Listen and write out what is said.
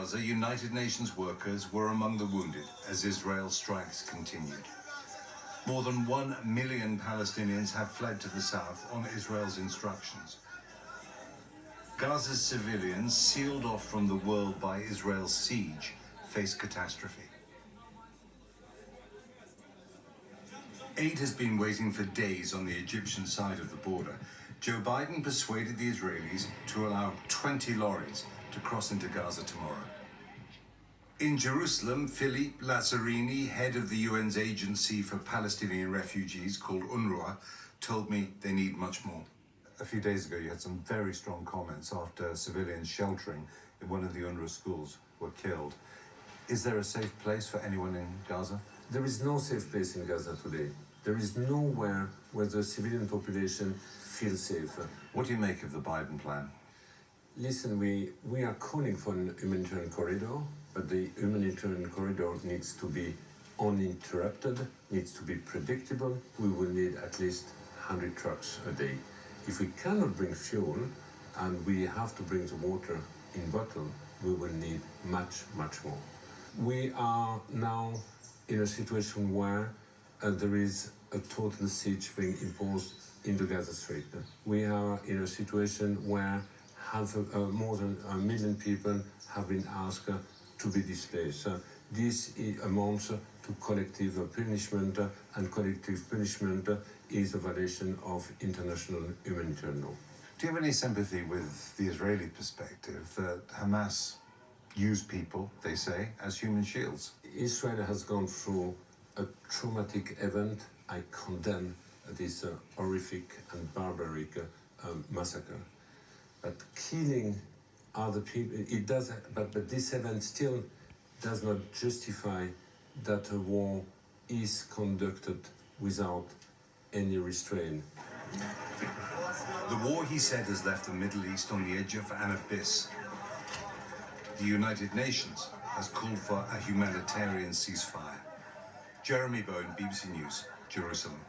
Gaza, United Nations workers were among the wounded as Israel's strikes continued. More than 1 million Palestinians have fled to the south on Israel's instructions. Gaza's civilians, sealed off from the world by Israel's siege, face catastrophe. Aid has been waiting for days on the Egyptian side of the border. Joe Biden persuaded the Israelis to allow 20 lorries to cross into Gaza tomorrow. In Jerusalem, Philippe Lazzarini, head of the UN's agency for Palestinian refugees called UNRWA, told me they need much more. A few days ago, you had some very strong comments after civilians sheltering in one of the UNRWA schools were killed. Is there a safe place for anyone in Gaza? There is no safe place in Gaza today. There is nowhere where the civilian population feels safe. What do you make of the Biden plan? Listen, we are calling for a humanitarian corridor, but the humanitarian corridor needs to be uninterrupted, needs to be predictable. We will need at least 100 trucks a day. If we cannot bring fuel and we have to bring the water in bottle, we will need much, much more. We are now in a situation where there is a total siege being imposed in the Gaza Strait. We are in a situation where more than 1 million people have been asked to be displaced. This amounts to collective punishment, and collective punishment is a violation of international humanitarian law. Do you have any sympathy with the Israeli perspective that Hamas use people, they say, as human shields? Israel has gone through a traumatic event. I condemn this horrific and barbaric massacre. But killing other people, it does. But this event still does not justify that a war is conducted without any restraint. The war, he said, has left the Middle East on the edge of an abyss. The United Nations has called for a humanitarian ceasefire. Jeremy Bowen, BBC News, Jerusalem.